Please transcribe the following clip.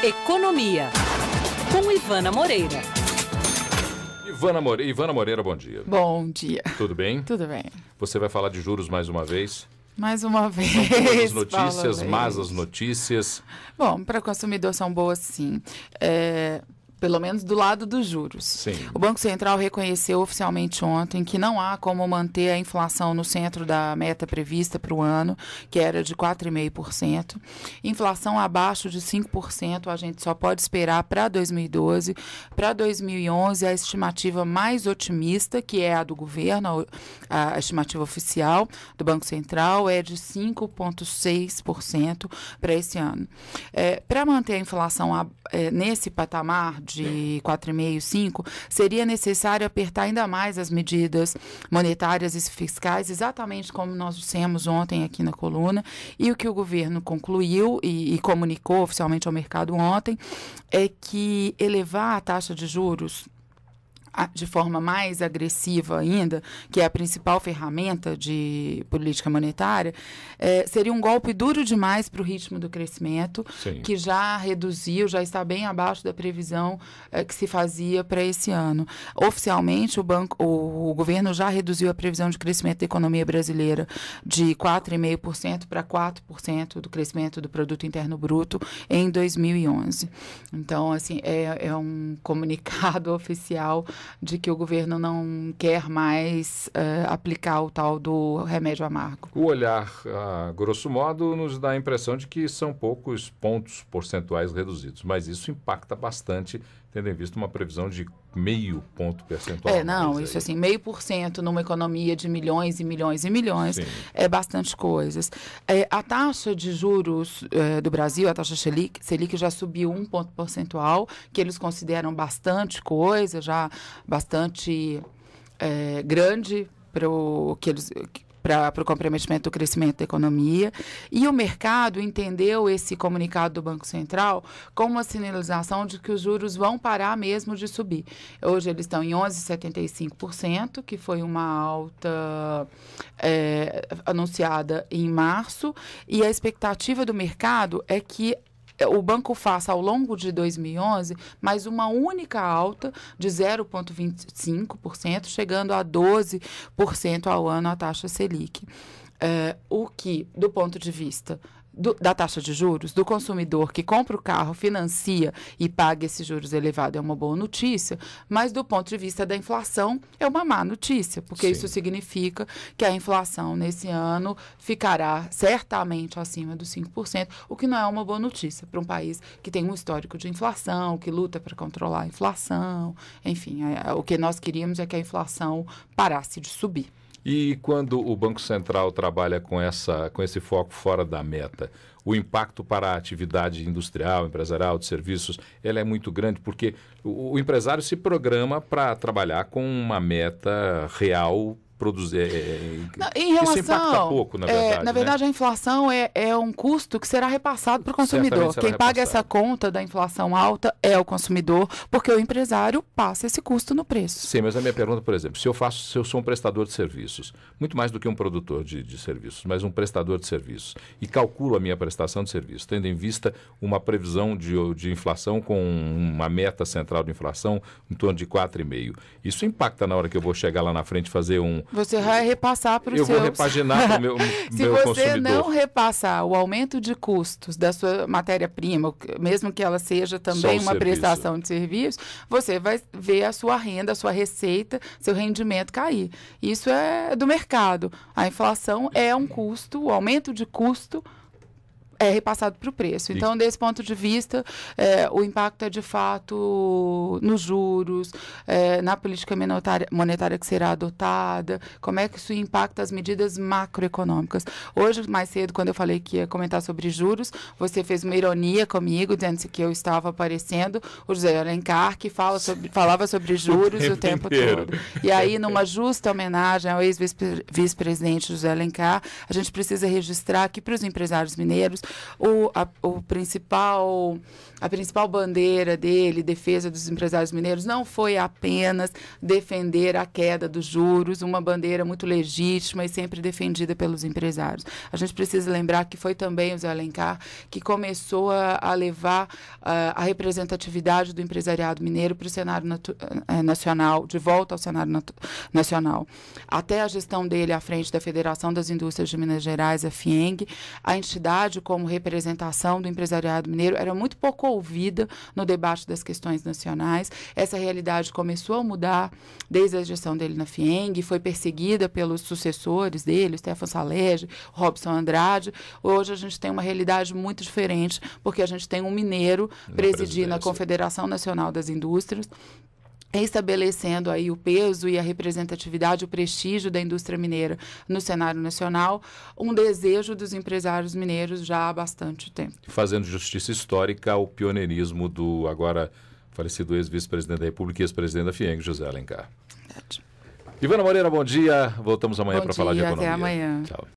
Economia, com Ivana Moreira. Ivana Moreira, bom dia. Bom dia. Tudo bem? Tudo bem. Você vai falar de juros mais uma vez? Mais uma vez. São boas as notícias, más as notícias. Bom, para o consumidor são boas sim. Pelo menos do lado dos juros. Sim. O Banco Central reconheceu oficialmente ontem que não há como manter a inflação no centro da meta prevista para o ano, que era de 4,5%. Inflação abaixo de 5% a gente só pode esperar para 2012. Para 2011, a estimativa mais otimista, que é a do governo, a estimativa oficial do Banco Central, é de 5,6% para esse ano. Para manter a inflação nesse patamar de 4,5%, 5%, seria necessário apertar ainda mais as medidas monetárias e fiscais, exatamente como nós dissemos ontem aqui na coluna, e o que o governo concluiu e comunicou oficialmente ao mercado ontem é que elevar a taxa de juros de forma mais agressiva ainda, que é a principal ferramenta de política monetária, seria um golpe duro demais para o ritmo do crescimento, Sim. que já reduziu, já está bem abaixo da previsão que se fazia para esse ano. Oficialmente, o governo já reduziu a previsão de crescimento da economia brasileira de 4,5% para 4% do crescimento do Produto Interno Bruto em 2011. Então, assim, é um comunicado oficial de que o governo não quer mais aplicar o tal do remédio amargo. O olhar, grosso modo, nos dá a impressão de que são poucos pontos percentuais reduzidos, mas isso impacta bastante, tendo em vista uma previsão de 0,5 ponto percentual. Isso assim, 0,5% numa economia de milhões e milhões e milhões, sim, é bastante coisas. A taxa de juros do Brasil, a taxa Selic já subiu 1 ponto percentual, que eles consideram bastante coisa, já bastante grande para o comprometimento do crescimento da economia. E o mercado entendeu esse comunicado do Banco Central como uma sinalização de que os juros vão parar mesmo de subir. Hoje eles estão em 11,75%, que foi uma alta anunciada em março, e a expectativa do mercado é que o banco faça, ao longo de 2011, mais uma única alta de 0,25%, chegando a 12% ao ano a taxa Selic. O que, do ponto de vista da taxa de juros, do consumidor que compra o carro, financia e paga esses juros elevados, é uma boa notícia, mas do ponto de vista da inflação, é uma má notícia, porque sim, isso significa que a inflação nesse ano ficará certamente acima dos 5%, o que não é uma boa notícia para um país que tem um histórico de inflação, que luta para controlar a inflação, enfim, o que nós queríamos é que a inflação parasse de subir. E quando o Banco Central trabalha com esse foco fora da meta, o impacto para a atividade industrial, empresarial, de serviços, ela é muito grande, porque o empresário se programa para trabalhar com uma meta real, produzir. Isso impacta pouco, na verdade. Na verdade, né? A inflação é um custo que será repassado para o consumidor. Quem paga essa conta da inflação alta é o consumidor, porque o empresário passa esse custo no preço. Sim, mas a minha pergunta, por exemplo, se eu sou um prestador de serviços, muito mais do que um produtor de serviços, mas um prestador de serviços, e calculo a minha prestação de serviço, tendo em vista uma previsão de inflação com uma meta central de inflação em torno de 4,5%. Isso impacta na hora que eu vou chegar lá na frente e fazer Você vai repassar para os seus... Eu vou repaginar para o meu consumidor. Se você não repassar o aumento de custos da sua matéria-prima, mesmo que ela seja também uma prestação de serviço, você vai ver a sua renda, a sua receita, seu rendimento cair. Isso é do mercado. A inflação é um custo, o aumento de custo é repassado para o preço. Então, desse ponto de vista, o impacto é de fato nos juros, na política monetária que será adotada, como é que isso impacta as medidas macroeconômicas. Hoje, mais cedo, quando eu falei que ia comentar sobre juros, você fez uma ironia comigo, dizendo que eu estava aparecendo o José Alencar, que falava sobre juros o tempo todo. E aí, numa justa homenagem ao ex-vice-presidente José Alencar, a gente precisa registrar que para os empresários mineiros A principal bandeira dele, defesa dos empresários mineiros, não foi apenas defender a queda dos juros, uma bandeira muito legítima e sempre defendida pelos empresários. A gente precisa lembrar que foi também o Zé Alencar que começou a levar a representatividade do empresariado mineiro para o cenário nacional, de volta ao cenário nacional. Até a gestão dele à frente da Federação das Indústrias de Minas Gerais, a FIENG, a entidade como representação do empresariado mineiro era muito pouco ouvida no debate das questões nacionais. Essa realidade começou a mudar desde a gestão dele na FIENG, foi perseguida pelos sucessores dele, o Stefan Salege, o Robson Andrade. Hoje a gente tem uma realidade muito diferente, porque a gente tem um mineiro presidindo a Confederação Nacional das Indústrias, estabelecendo aí o peso e a representatividade, o prestígio da indústria mineira no cenário nacional, um desejo dos empresários mineiros já há bastante tempo. Fazendo justiça histórica ao pioneirismo do agora falecido ex-vice-presidente da República e ex-presidente da FIENG, José Alencar. Ivana Moreira, bom dia. Voltamos amanhã para falar de economia. Até amanhã. Tchau.